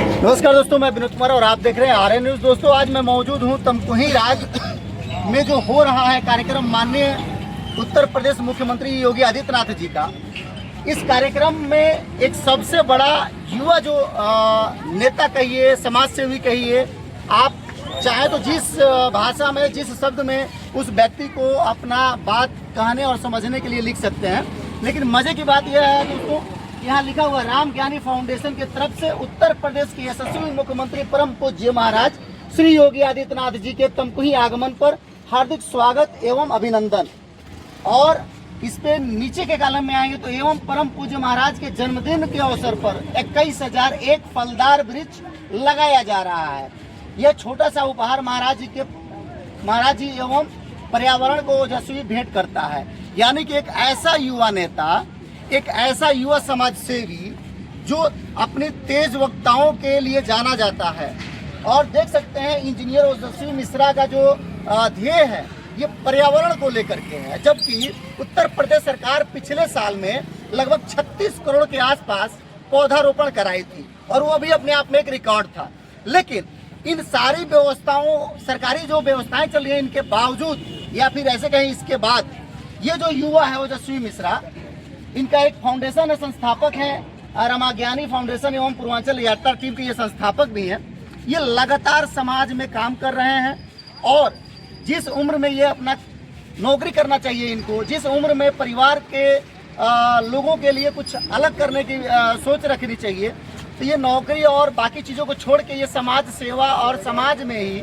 नमस्कार दोस्तों, मैं विनोद कुमार और आप देख रहे हैं आरएन न्यूज़। दोस्तों, आज मैं मौजूद हूं तमकुही राज में जो हो रहा है कार्यक्रम माननीय उत्तर प्रदेश मुख्यमंत्री योगी आदित्यनाथ जी का। इस कार्यक्रम में एक सबसे बड़ा युवा जो नेता कहिए, समाज सेवी कहिए, आप चाहे तो जिस भाषा में, जिस शब्द में उस व्यक्ति को अपना बात कहने और समझने के लिए लिख सकते हैं। लेकिन मज़े की बात यह है दोस्तों, यहाँ लिखा हुआ राम ज्ञानी फाउंडेशन की तरफ से उत्तर प्रदेश के यशस्वी मुख्यमंत्री परम पूज्य महाराज श्री योगी आदित्यनाथ जी के तमकुही आगमन पर हार्दिक स्वागत एवं अभिनंदन। और इस पे नीचे के कॉलम में आएंगे तो एवं परम पूज्य महाराज के जन्मदिन के अवसर पर 21,001 फलदार वृक्ष लगाया जा रहा है। यह छोटा सा उपहार महाराज जी एवं पर्यावरण को ओजस्वी भेंट करता है। यानी कि एक ऐसा युवा नेता, एक ऐसा युवा समाज सेवी जो अपने तेज वक्ताओं के लिए जाना जाता है। और देख सकते हैं इंजीनियर ओजस्वी मिश्रा का जो ध्येय है ये पर्यावरण को लेकर के है, जबकि उत्तर प्रदेश सरकार पिछले साल में लगभग 36 करोड़ के आसपास पौधारोपण कराई थी और वो भी अपने आप में एक रिकॉर्ड था। लेकिन इन सारी व्यवस्थाओं, सरकारी जो व्यवस्थाएं चल रही हैं, इनके बावजूद या फिर ऐसे कहें इसके बाद, ये जो युवा है ओजस्वी मिश्रा, इनका एक फाउंडेशन है, संस्थापक है रमा ज्ञानी फाउंडेशन एवं पूर्वांचल यात्रा टीम के ये संस्थापक भी हैं। ये लगातार समाज में काम कर रहे हैं और जिस उम्र में ये अपना नौकरी करना चाहिए, इनको जिस उम्र में परिवार के लोगों के लिए कुछ अलग करने की सोच रखनी चाहिए, तो ये नौकरी और बाकी चीज़ों को छोड़ के ये समाज सेवा और समाज में ही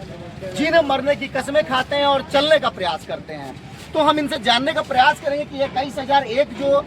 जीने मरने की कस्में खाते हैं और चलने का प्रयास करते हैं। तो हम इनसे जानने का प्रयास करेंगे कि 21,001 जो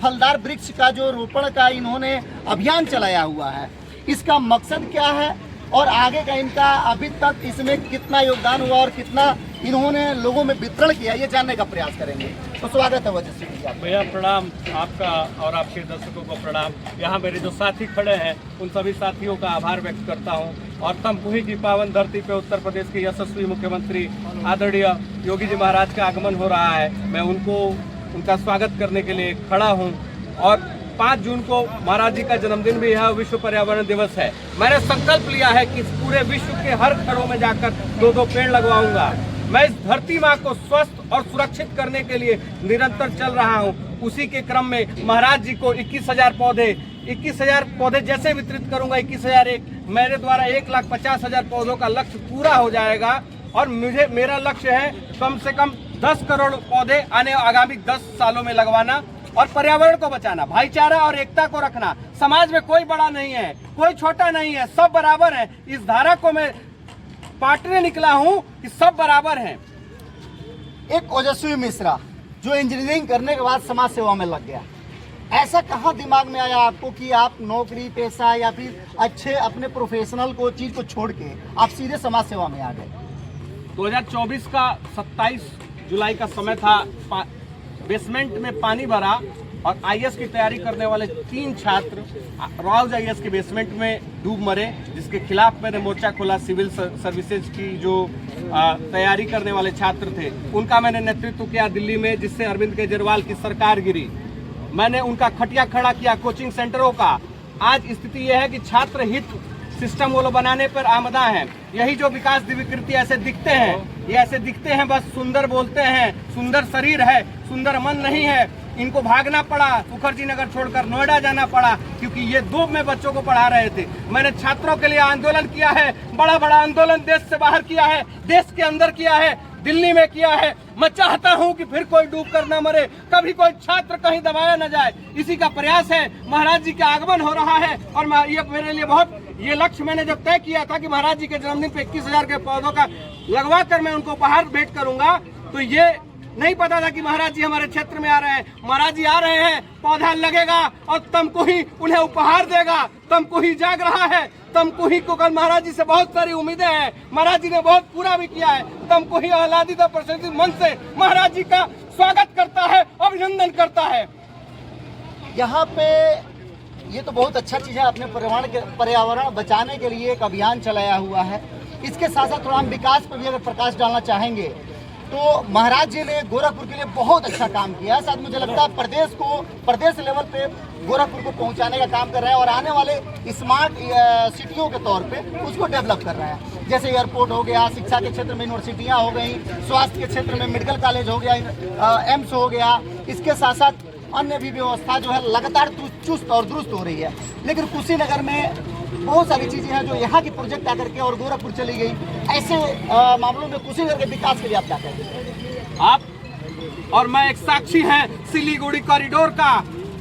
फलदार वृक्ष का जो रोपण का इन्होंने अभियान चलाया हुआ है, इसका मकसद क्या है और आगे का इनका अभी तक इसमें कितना योगदान हुआ और कितना इन्होंने लोगों में वितरण किया, ये जानने का प्रयास करेंगे। तो स्वागत है ओजस्वी जी। भैया प्रणाम, आपका और आपके दर्शकों को प्रणाम। यहाँ मेरे जो साथी खड़े हैं उन सभी साथियों का आभार व्यक्त करता हूँ। और तमकुही की पावन धरती पे उत्तर प्रदेश के यशस्वी मुख्यमंत्री आदरणीय योगी जी महाराज का आगमन हो रहा है। मैं उनका स्वागत करने के लिए खड़ा हूँ। और 5 जून को महाराज जी का जन्मदिन भी है, विश्व पर्यावरण दिवस है। मैंने संकल्प लिया है कि पूरे विश्व के हर घरों में जाकर 2-2 पेड़ लगवाऊंगा। मैं इस धरती माँ को स्वस्थ और सुरक्षित करने के लिए निरंतर चल रहा हूँ। उसी के क्रम में महाराज जी को 21,000 पौधे जैसे वितरित करूंगा, 21,001, मेरे द्वारा 1,50,000 पौधों का लक्ष्य पूरा हो जाएगा। और मेरा लक्ष्य है कम से कम 10 करोड़ पौधे आगामी 10 सालों में लगवाना और पर्यावरण को बचाना, भाईचारा और एकता को रखना। समाज में कोई बड़ा नहीं है, कोई छोटा नहीं है, सब बराबर है। इस धारा को मैं बांटने निकला हूँ कि सब बराबर हैं। एक ओजस्वी मिश्रा जो इंजीनियरिंग करने के बाद समाज सेवा में लग गया, ऐसा कहाँ दिमाग में आया आपको कि आप नौकरी पेशा या फिर अच्छे अपने प्रोफेशनल को चीज को छोड़ के आप सीधे समाज सेवा में आ गए? 2024 का 27 जुलाई का समय था। बेसमेंट में पानी भरा और आईएएस की तैयारी करने वाले 3 छात्र रॉयल आईएएस के बेसमेंट में डूब मरे, जिसके खिलाफ मैंने मोर्चा खोला। सिविल सर्विसेज की जो तैयारी करने वाले छात्र थे उनका मैंने नेतृत्व किया दिल्ली में, जिससे अरविंद केजरीवाल की सरकार गिरी। मैंने उनका खटिया खड़ा किया कोचिंग सेंटरों का। आज स्थिति यह है कि छात्र हित सिस्टम वो लोग बनाने पर आमदा है। यही जो विकास विकृति ऐसे दिखते हैं, ये ऐसे दिखते हैं, बस सुंदर बोलते हैं, सुंदर शरीर है, सुंदर मन नहीं है। इनको भागना पड़ा, मुखर्जी नगर छोड़कर नोएडा जाना पड़ा, क्योंकि ये 2 में बच्चों को पढ़ा रहे थे। मैंने छात्रों के लिए आंदोलन किया है, बड़ा बड़ा आंदोलन देश से बाहर किया है, देश के अंदर किया है, दिल्ली में किया है। मैं चाहता हूं कि फिर कोई डूब कर न मरे, कभी कोई छात्र कहीं दबाया न जाए, इसी का प्रयास है। महाराज जी का आगमन हो रहा है और ये मेरे लिए बहुत, ये लक्ष्य मैंने जब तय किया था कि महाराज जी के जन्मदिन पे 21,000 के पौधों का लगवा कर मैं उनको उपहार भेंट करूंगा, तो ये नहीं पता था कि महाराज जी हमारे क्षेत्र में आ रहे हैं। महाराज जी आ रहे हैं, पौधा लगेगा और तमकुही उन्हें उपहार देगा। तमकुही जाग रहा है। तमकुही को कल महाराज जी से बहुत सारी उम्मीदें हैं, महाराज जी ने बहुत पूरा भी किया है। तमकुही आह्लादित और प्रसन्नित मन से महाराज जी का स्वागत करता है, अभिनंदन करता है। यहाँ पे ये तो बहुत अच्छा चीज़ है, अपने पर्यावरण बचाने के लिए एक अभियान चलाया हुआ है। इसके साथ साथ थोड़ा हम विकास पर भी अगर प्रकाश डालना चाहेंगे तो महाराज जी ने गोरखपुर के लिए बहुत अच्छा काम किया। शायद मुझे लगता है प्रदेश लेवल पे गोरखपुर को पहुंचाने का काम कर रहे हैं और आने वाले स्मार्ट सिटियों के तौर पे उसको डेवलप कर रहे हैं। जैसे एयरपोर्ट हो गया, शिक्षा के क्षेत्र में यूनिवर्सिटियां हो गई, स्वास्थ्य के क्षेत्र में मेडिकल कॉलेज हो गया, एम्स हो गया, इसके साथ साथ अन्य भी व्यवस्था जो है लगातार चुस्त और दुरुस्त हो रही है। लेकिन कुशीनगर में बहुत सारी चीजें हैं जो यहाँ की प्रोजेक्ट आकर के और गोरखपुर चली गई। ऐसे मामलों में कुशीनगर के विकास के लिए आप क्या कहेंगे? आप और मैं एक साक्षी हैं सिलीगुड़ी कॉरिडोर का।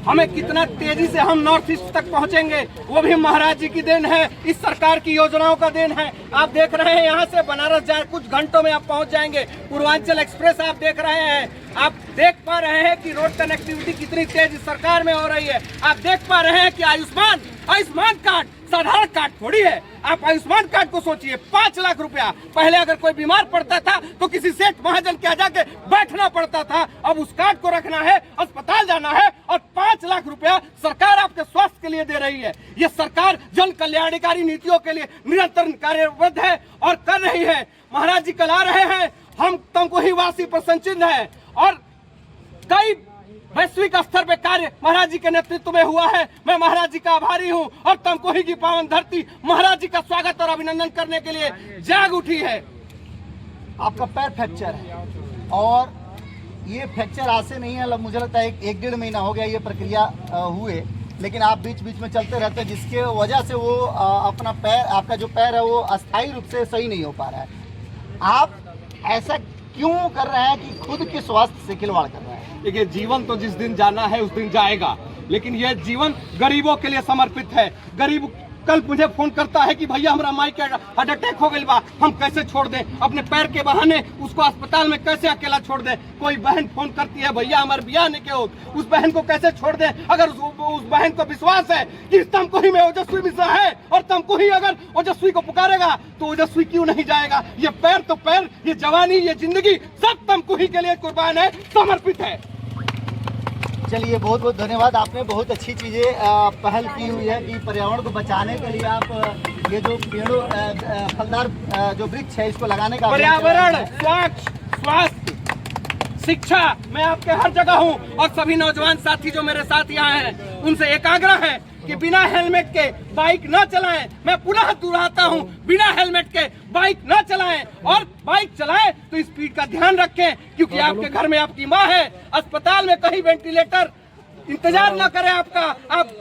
हमें कितना तेजी से हम नॉर्थ ईस्ट तक पहुंचेंगे वो भी महाराज जी की देन है, इस सरकार की योजनाओं का देन है। आप देख रहे हैं यहाँ से बनारस जाए कुछ घंटों में आप पहुंच जाएंगे। पूर्वांचल एक्सप्रेस आप देख रहे हैं, आप देख पा रहे हैं कि रोड कनेक्टिविटी कितनी तेज इस सरकार में हो रही है। आप देख पा रहे हैं कि आयुष्मान कार्ड साधारण कार्ड थोड़ी है। आप आयुष्मान कार्ड को सोचिए, 5 लाख रुपया। पहले अगर कोई बीमार पड़ता था तो किसी सेठ महाजन के यहाँ जाके बैठना पड़ता था, अब उस कार्ड को रखना है, अस्पताल जाना है और 5 लाख रुपया सरकार आपके स्वास्थ्य के लिए दे रही है। ये सरकार जन कल्याणकारी नीतियों के लिए निरंतर कार्यरत है और कर रही है। महाराज जी कल आ रहे हैं, हम तमकुही वासी प्रसन्नचित्त है और कई वैश्विक स्तर पे कार्य महाराज जी के नेतृत्व में हुआ है। मैं महाराज जी का आभारी हूँ और तमकुही की पावन धरती महाराज जी का स्वागत और अभिनंदन करने के लिए जाग उठी है। आपका पैर फ्रैक्चर है और ये फ्रैक्चर आज से नहीं है, मुझे लगता है 1-1.5 महीना हो गया ये प्रक्रिया हुए, लेकिन आप बीच बीच में चलते रहते हैं जिसके वजह से वो अपना पैर, आपका जो पैर है वो अस्थायी रूप से सही नहीं हो पा रहा है। आप ऐसा क्यों कर रहे हैं कि खुद के स्वास्थ्य से खिलवाड़ कर रहे हैं? देखिए, जीवन तो जिस दिन जाना है उस दिन जाएगा, लेकिन यह जीवन गरीबों के लिए समर्पित है। गरीब कल मुझे फोन करता है कि भैया हमारा माई के हार्ट अटैक हो गई बा, हम कैसे छोड़ दें, अपने पैर के बहाने उसको अस्पताल में कैसे अकेला छोड़ दें। कोई बहन फोन करती है भैया हमारे ब्याह नहीं के हो, उस बहन को कैसे छोड़ दें। अगर उस बहन को विश्वास है कि तमकुही में ओजस्वी मिश्रा है और तमकुही अगर ओजस्वी को पुकारेगा तो ओजस्वी क्यों नहीं जाएगा। ये पैर तो पैर, ये जवानी, ये जिंदगी सब तमकुही के लिए कुर्बान है, समर्पित है। चलिए, बहुत बहुत धन्यवाद। आपने बहुत अच्छी चीज़ें पहल की हुई है कि पर्यावरण को बचाने के लिए आप ये जो पेड़ों फलदार जो वृक्ष है इसको लगाने का पर्यावरण, स्वच्छ, स्वास्थ्य, शिक्षा, मैं आपके हर जगह हूँ और सभी नौजवान साथी जो मेरे साथ यहाँ हैं उनसे एक आग्रह है कि बिना हेलमेट के बाइक न चलाएं। मैं पुनः दोहराता हूं, बिना हेलमेट के बाइक न चलाएं और बाइक चलाएं तो स्पीड का ध्यान रखें, क्योंकि आपके घर में आपकी माँ है, अस्पताल में कहीं वेंटिलेटर इंतजार न करें आपका। आप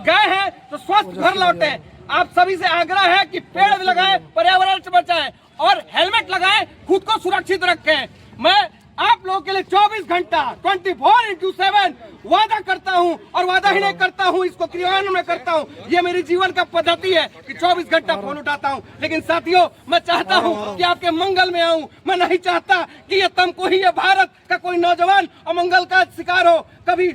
गए हैं तो स्वस्थ घर लौटें। आप सभी से आग्रह है कि पेड़ लगाएं, पर्यावरण से बचाएं और हेलमेट लगाएं, खुद को सुरक्षित रखें। मैं आप लोगों के लिए 24 घंटा 24/7 वादा करता हूं और वादा ही नहीं करता हूं, इसको क्रियान्वयन में करता हूं। ये मेरी जीवन का पद्धति है कि 24 घंटा फोन उठाता हूं। लेकिन साथियों, मैं चाहता हूं कि आपके मंगल में आऊं। मैं नहीं चाहता कि ये तमकुही, ये भारत का कोई नौजवान अमंगल का शिकार हो। कभी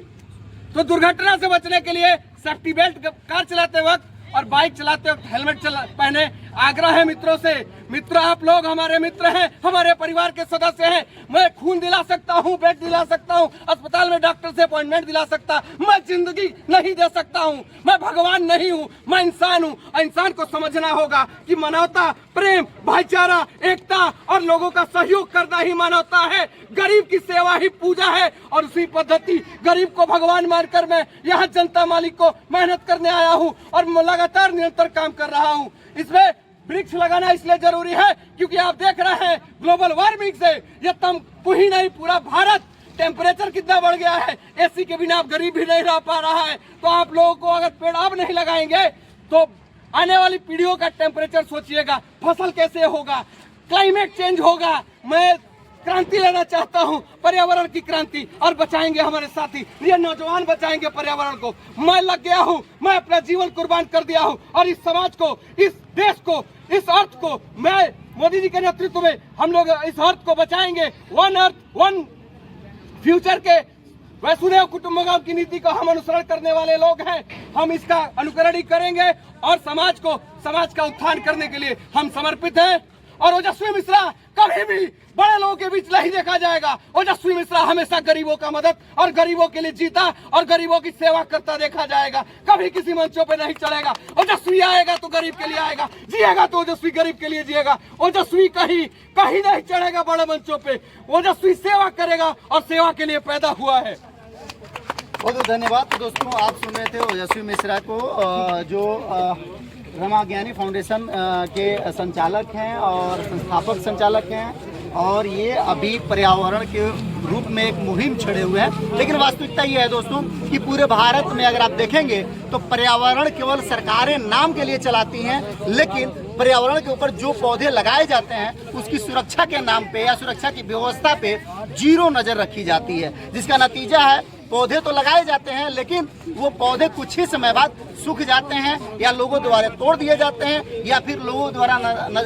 तो दुर्घटना से बचने के लिए सेफ्टी बेल्ट कार चलाते वक्त और बाइक चलाते वक्त हेलमेट पहने। आग्रह है मित्रों से, मित्र आप लोग हमारे मित्र हैं, हमारे परिवार के सदस्य हैं। मैं खून दिला सकता हूं, बेड दिला सकता हूं, अस्पताल में डॉक्टर से अपॉइंटमेंट दिला सकता, मैं जिंदगी नहीं दे सकता हूं। मैं भगवान नहीं हूं, मैं इंसान हूं। इंसान को समझना होगा कि मानवता, प्रेम, भाईचारा, एकता और लोगों का सहयोग करना ही मानवता है। गरीब की सेवा ही पूजा है और उसी पद्धति गरीब को भगवान मानकर मैं यहाँ जनता मालिक को मेहनत करने आया हूँ और लगातार निरंतर काम कर रहा हूँ। इसमें वृक्ष लगाना इसलिए जरूरी है क्योंकि आप देख रहे हैं ग्लोबल वार्मिंग से ये तमकुही नहीं, पूरा भारत टेम्परेचर कितना बढ़ गया है। एसी के बिना आप गरीब भी नहीं रह पा रहा है। तो आप लोगों को अगर पेड़ अब नहीं लगाएंगे तो आने वाली पीढ़ियों का टेम्परेचर सोचिएगा, फसल कैसे होगा, क्लाइमेट चेंज होगा। मैं क्रांति लेना चाहता हूं, पर्यावरण की क्रांति, और बचाएंगे हमारे साथी, ये नौजवान बचाएंगे पर्यावरण को। मैं लग गया हूं, मैं अपना जीवन कुर्बान कर दिया हूं और इस समाज को, इस देश को, इस अर्थ को, मैं मोदी जी के नेतृत्व में हम लोग इस अर्थ को बचाएंगे। वन अर्थ वन फ्यूचर के वसुधैव कुटुंबकम की नीति को हम अनुसरण करने वाले लोग हैं। हम इसका अनुकरण ही करेंगे और समाज का उत्थान करने के लिए हम समर्पित हैं। और ओजस्वी मिश्रा कभी भी बड़े लोगों के बीच नहीं देखा जाएगा। ओजस्वी मिश्रा हमेशा गरीबों का मदद और गरीबों के लिए जीता और गरीबों की सेवा करता देखा जाएगा। कभी किसी मंचों पे नहीं चढ़ेगा। ओजस्वी आएगा तो गरीब के लिए आएगा, जिएगा तो ओजस्वी गरीब के लिए जिएगा। ओजस्वी कहीं नहीं चढ़ेगा बड़े मंचों पे। ओजस्वी सेवा करेगा और सेवा के लिए पैदा हुआ है। बहुत बहुत धन्यवाद। तो दोस्तों, आप सुन रहे थे ओजस्वी मिश्रा को, जो रमा ज्ञानी फाउंडेशन के संचालक हैं और संस्थापक संचालक हैं, और ये अभी पर्यावरण के रूप में एक मुहिम छड़े हुए हैं। लेकिन वास्तविकता ये है दोस्तों कि पूरे भारत में अगर आप देखेंगे तो पर्यावरण केवल सरकारें नाम के लिए चलाती हैं, लेकिन पर्यावरण के ऊपर जो पौधे लगाए जाते हैं उसकी सुरक्षा के नाम पे या सुरक्षा की व्यवस्था पे जीरो नज़र रखी जाती है, जिसका नतीजा है पौधे तो लगाए जाते हैं लेकिन वो पौधे कुछ ही समय बाद सूख जाते हैं या लोगों द्वारा तोड़ दिए जाते हैं या फिर लोगों द्वारा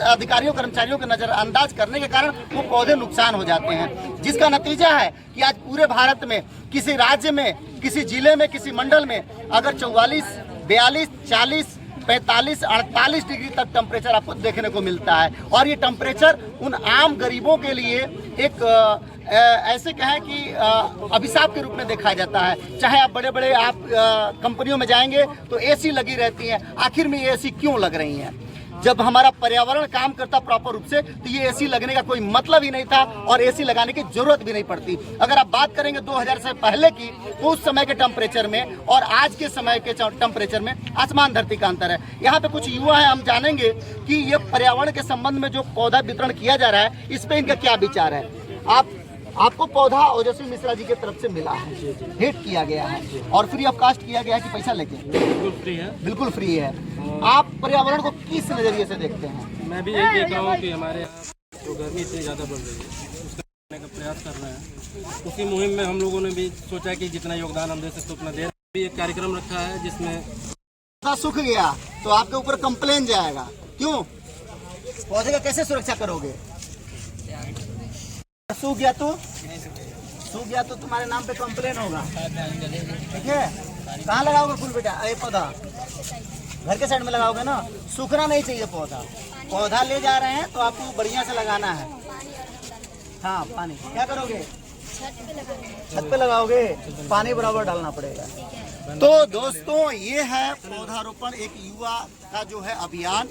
अधिकारियों कर्मचारियों के नज़रअंदाज करने के कारण वो पौधे नुकसान हो जाते हैं, जिसका नतीजा है कि आज पूरे भारत में किसी राज्य में, किसी जिले में, किसी मंडल में अगर 44, 42, 40, 45, 48 डिग्री तक टेम्परेचर आपको देखने को मिलता है। और ये टेम्परेचर उन आम गरीबों के लिए एक ऐसे कहें कि अभिशाप के रूप में देखा जाता है। चाहे आप बड़े बड़े कंपनियों में जाएंगे तो एसी लगी रहती है। आखिर में ये एसी क्यों लग रही हैं? जब हमारा पर्यावरण काम करता प्रॉपर रूप से तो ये एसी लगने का कोई मतलब ही नहीं था और एसी लगाने की जरूरत भी नहीं पड़ती। अगर आप बात करेंगे 2000 से पहले की तो उस समय के टेम्परेचर में और आज के समय के टेम्परेचर में आसमान धरती का अंतर है। यहाँ पे कुछ युवा है, हम जानेंगे कि ये पर्यावरण के संबंध में जो पौधा वितरण किया जा रहा है इस पे इनका क्या विचार है। आपको पौधा ओजस्वी मिश्रा जी की तरफ से मिला है, भेंट किया गया है और फ्री ऑफ कास्ट किया गया है कि पैसा लेके? बिल्कुल फ्री है। बिल्कुल फ्री है। आप पर्यावरण को किस नजरिए से देखते हैं? मैं भी यही देख रहा हूँ कि हमारे यहाँ जो गर्मी इतनी ज़्यादा बढ़ रही है उसका करने का प्रयास कर रहे हैं। उसी मुहिम में हम लोगों ने भी सोचा कि जितना योगदान हम दे सकते उतना दे। भी एक कार्यक्रम रखा है जिसमें सूख गया तो आपके ऊपर कंप्लेन जाएगा। क्यों? पौधे का कैसे सुरक्षा करोगे? सूख गया तो तुम्हारे नाम पे कंप्लेन होगा, ठीक है? कहाँ लगाओगे फूल बेटा? अरे पौधा घर के साइड में लगाओगे ना। सूखना नहीं चाहिए पौधा ले जा रहे हैं तो आपको बढ़िया से लगाना है। हाँ, पानी क्या करोगे? छत पे लगाओगे, पानी बराबर डालना पड़ेगा। तो दोस्तों, ये है पौधारोपण, एक युवा का जो है अभियान।